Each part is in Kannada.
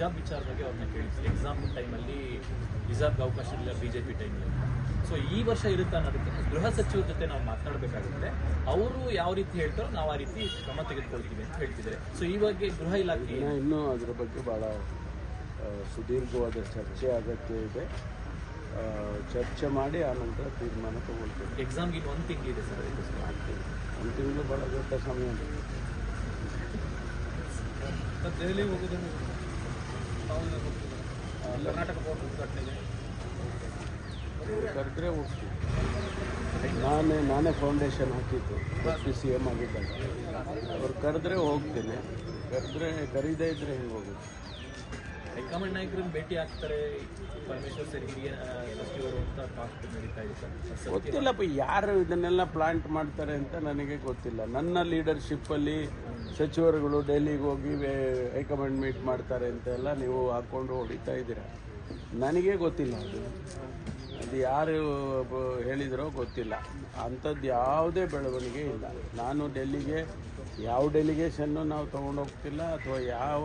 ಹಿಜಾಬ್ ವಿಚಾರ ಬಗ್ಗೆ ಅವ್ರನ್ನ ಕೇಳಿದ್ವಿ. ಎಕ್ಸಾಮ್ ಟೈಮಲ್ಲಿ ಹಿಜಾಬ್ಗೆ ಅವಕಾಶ ಇಲ್ಲ ಬಿಜೆಪಿ ಟೈಮಲ್ಲಿ. ಸೊ ಈ ವರ್ಷ ಇರುತ್ತೆ ಅನ್ನೋದಕ್ಕೆ ಗೃಹ ಸಚಿವರ ಜೊತೆ ನಾವು ಮಾತನಾಡಬೇಕಾಗುತ್ತೆ. ಅವರು ಯಾವ ರೀತಿ ಹೇಳ್ತಾರೋ ನಾವು ಆ ರೀತಿ ಕ್ರಮ ತೆಗೆದುಕೊಳ್ತೀವಿ ಅಂತ ಹೇಳ್ತಿದ್ದಾರೆ. ಸೊ ಈ ಬಗ್ಗೆ ಗೃಹ ಇಲಾಖೆ ಇನ್ನೂ ಅದರ ಬಗ್ಗೆ ಭಾಳ ಸುದೀರ್ಘವಾದ ಚರ್ಚೆ ಅಗತ್ಯ ಇದೆ. ಚರ್ಚೆ ಮಾಡಿ ಆನಂತರ ತೀರ್ಮಾನ ತಗೊಳ್ತೀವಿ. ಎಕ್ಸಾಮ್ಗೆ ಇನ್ನು 1 ತಿಂಗಳಿದೆ ಸರ್. ಒಂದು ತಿಂಗಳು ಭಾಳ ದೊಡ್ಡ ಸಮಯ. ದೆಹಲಿ ಹೋಗೋದನ್ನು ಕರ್ನಾಟಕ ಬೋರ್ಡ್ ಉದ್ಘಾಟನೆಗೆ ಕರೆದ್ರೆ ಹೋಗ್ತೀವಿ. ನಾನೇ ಫೌಂಡೇಶನ್ ಹಾಕಿದ್ದು CM ಆಗಿದ್ದಾಗ. ಅವ್ರು ಕರೆದ್ರೆ ಹೋಗ್ತೀನಿ, ಕರೀದೇ ಇದ್ರೆ ಹೆಂಗೆ ಹೋಗೋದು? ಹೈಕಮಾಂಡ್ ನಾಯಕರನ್ನು ಭೇಟಿ ಆಗ್ತಾರೆ ಪರಮೇಶ್ವರ್ ಸರ್, ಹಿರಿಯ ಸಚಿವರು ಅಂತ ಮಾತು ನಡೀತಾ ಇದೆ ಸರ್. ಗೊತ್ತಿಲ್ಲಪ್ಪ ಯಾರು ಇದನ್ನೆಲ್ಲ ಪ್ಲಾಂಟ್ ಮಾಡ್ತಾರೆ ಅಂತ ನನಗೆ ಗೊತ್ತಿಲ್ಲ. ನನ್ನ ಲೀಡರ್ಶಿಪ್ಪಲ್ಲಿ ಸಚಿವರುಗಳು ಡೆಲ್ಲಿಗೆ ಹೋಗಿ ಹೈಕಮಾಂಡ್ ಮೀಟ್ ಮಾಡ್ತಾರೆ ಅಂತೆಲ್ಲ ನೀವು ಹಾಕ್ಕೊಂಡು ಹೊಡಿತಾ ಇದ್ದೀರ. ನನಗೆ ಗೊತ್ತಿಲ್ಲ ಅದು ಯಾರು ಹೇಳಿದರೋ ಗೊತ್ತಿಲ್ಲ. ಅಂಥದ್ದು ಯಾವುದೇ ಬೆಳವಣಿಗೆ ಇಲ್ಲ. ನಾನು ಡೆಲ್ಲಿಗೆ ಯಾವ ಡೆಲಿಗೇಷನ್ನು ನಾವು ತೊಗೊಂಡೋಗ್ತಿಲ್ಲ, ಅಥವಾ ಯಾವ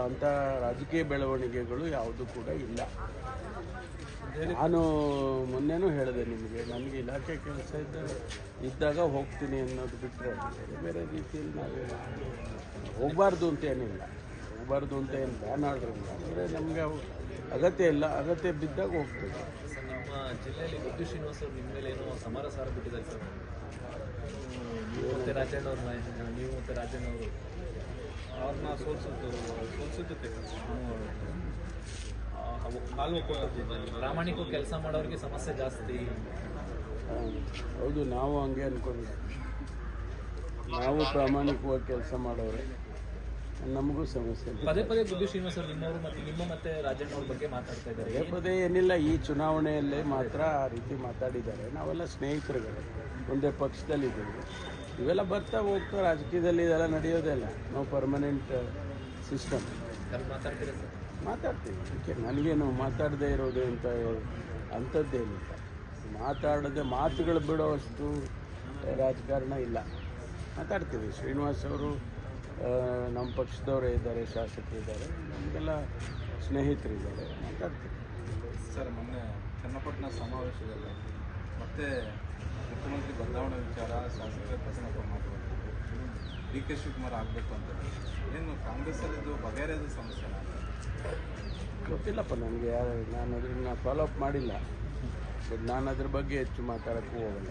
ಅಂಥ ರಾಜಕೀಯ ಬೆಳವಣಿಗೆಗಳು ಯಾವುದು ಕೂಡ ಇಲ್ಲ. ನಾನು ಮೊನ್ನೆನೂ ಹೇಳಿದೆ ನಿಮಗೆ, ನನಗೆ ಇಲಾಖೆ ಕೆಲಸ ಇದ್ದಾಗ ಹೋಗ್ತೀನಿ ಅನ್ನೋದು ಬಿಟ್ಟರೆ ಬೇರೆ ರೀತಿಯಲ್ಲಿ ನಾವು ಹೋಗಬಾರ್ದು ಅಂತ ಏನಿಲ್ಲ. ಹೋಗಬಾರ್ದು ಅಂತ ಏನು ಬ್ಯಾನ್ ಆಡ್ರಿಲ್ಲ. ಅಂದರೆ ನಮಗೆ ಅಗತ್ಯ ಇಲ್ಲ, ಅಗತ್ಯ ಬಿದ್ದಾಗ ಹೋಗ್ತೀವಿ. ನಮ್ಮ ಜಿಲ್ಲೆಯಲ್ಲಿ ಗುಬ್ಬಿ ಶ್ರೀನಿವಾಸ್ ಅವರು ನಿಮ್ಮ ಮೇಲೆ ಏನೋ ಸಮರ ಸಾರ ಬಿಟ್ಟಿದ್ದಾರೆ ಸರ್. ನೀವು ಮತ್ತು ರಾಜಣ್ಣ ಅವರು ಅವ್ರನ್ನ ಸೋಲ್ಸುತ್ತೆ ಪ್ರಾಮಾಣಿಕ ಕೆಲಸ ಮಾಡೋರಿಗೆ ಸಮಸ್ಯೆ ಜಾಸ್ತಿ. ಹೌದು, ನಾವು ಹಂಗೆ ಅಂದ್ಕೊಂಡಿದ್ವಿ. ನಾವು ಪ್ರಾಮಾಣಿಕವಾಗಿ ಕೆಲಸ ಮಾಡೋರೆ, ನಮಗೂ ಸಮಸ್ಯೆ. ಪದೇ ಗುಬ್ಬಿ ಶ್ರೀನಿವಾಸ್ ಅವರು ನಿಮ್ಮ ಮತ್ತೆ ರಾಜಣ್ಣ ಅವ್ರ ಬಗ್ಗೆ ಮಾತಾಡ್ತಾ ಇದ್ದಾರೆ. ಪದೇ ಏನಿಲ್ಲ, ಈ ಚುನಾವಣೆಯಲ್ಲೇ ಮಾತ್ರ ಆ ರೀತಿ ಮಾತಾಡಿದ್ದಾರೆ. ನಾವೆಲ್ಲ ಸ್ನೇಹಿತರುಗಳು, ಒಂದೇ ಪಕ್ಷದಲ್ಲಿದ್ದೀವಿ. ಇವೆಲ್ಲ ಬರ್ತಾ ಹೋಗ್ತಾ ರಾಜಕೀಯದಲ್ಲಿ ಇದೆಲ್ಲ ನಡೆಯೋದೇ ಇಲ್ಲ. ನಾವು ಪರ್ಮನೆಂಟ್ ಸಿಸ್ಟಮ್ ಮಾತಾಡ್ತೀವಿ. ಅದಕ್ಕೆ ನನಗೇನು ಮಾತಾಡದೇ ಇರೋದು ಅಂತ ಅಂಥದ್ದೇನಿಲ್ಲ. ಮಾತಾಡದೆ ಮಾತುಗಳು ಬಿಡೋವಷ್ಟು ರಾಜಕಾರಣ ಇಲ್ಲ. ಮಾತಾಡ್ತೀವಿ. ಶ್ರೀನಿವಾಸ್ ಅವರು ನಮ್ಮ ಪಕ್ಷದವರೇ ಇದ್ದಾರೆ, ಶಾಸಕರಿದ್ದಾರೆ, ನಮಗೆಲ್ಲ ಸ್ನೇಹಿತರಿದ್ದಾರೆ, ಮಾತಾಡ್ತೀವಿ. ಸರ್, ಮೊನ್ನೆ ಚನ್ನಪಟ್ಟಣ ಸಮಾವೇಶದಲ್ಲಿ ಮತ್ತೆ ಮುಖ್ಯಮಂತ್ರಿ ಬದಲಾವಣೆ ವಿಚಾರ ಶಾಸಕರ ಪ್ರಸನ್ನಪ್ಪ ಮಾತಾಡ್ತಾರೆ. DK ಶಿವಕುಮಾರ್ ಆಗಬೇಕು ಅಂತ ಏನು ಕಾಂಗ್ರೆಸ್ಸಲ್ಲಿದ್ದು ಬಗೆಹರಿಯೋದು ಸಮಸ್ಯೆ ಗೊತ್ತಿಲ್ಲಪ್ಪ ನನಗೆ. ನಾನು ಅದನ್ನ ಫಾಲೋ ಅಪ್ ಮಾಡಿಲ್ಲ. ಬಟ್ ನಾನು ಅದ್ರ ಬಗ್ಗೆ ಹೆಚ್ಚು ಮಾತಾಡೋಕ್ಕೂ ಹೋಗಲ್ಲ.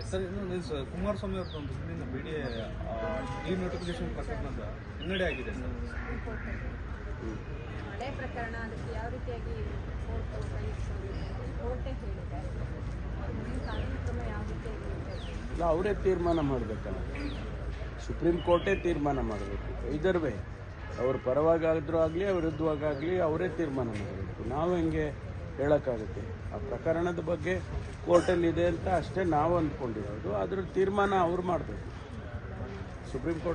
ಸರ್, ಇನ್ನು ಕುಮಾರಸ್ವಾಮಿ ಅವ್ರದ್ದು ಒಂದು ಹಿಂದಿನ ಡಿನೋಟಿಫಿಕೇಶನ್ ಪ್ರಕರಣದ ಹಿನ್ನಡೆ ಆಗಿದೆ ಸರ್. ಹಳೆ ಪ್ರಕರಣ, ಅದಕ್ಕೆ ಯಾವ ರೀತಿಯಾಗಿ ಕೋರ್ಟೇ ಹೇಳಿದೆ, ಕಾನೂನು ಕ್ರಮ ಯಾವ ರೀತಿಯಾಗಿ ಇಲ್ಲ, ಅವರೇ ತೀರ್ಮಾನ ಮಾಡಬೇಕಲ್ಲ. ಸುಪ್ರೀಂ ಕೋರ್ಟೇ ತೀರ್ಮಾನ ಮಾಡಬೇಕು. ಇದರ್ ವೇ ಅವ್ರ ಪರವಾಗಾದರೂ ಆಗಲಿ, ವಿರುದ್ಧವಾಗಲಿ ಅವರೇ ತೀರ್ಮಾನ ಮಾಡಬೇಕು. ನಾವು ಹೆಂಗೆ ಹೇಳೋಕ್ಕಾಗುತ್ತೆ? ಆ ಪ್ರಕರಣದ ಬಗ್ಗೆ ಕೋರ್ಟಲ್ಲಿದೆ ಅಂತ ಅಷ್ಟೇ ನಾವು ಅಂದ್ಕೊಂಡಿರೋದು. ಅದ್ರ ತೀರ್ಮಾನ ಅವ್ರು ಮಾಡಬೇಕು. Supreme court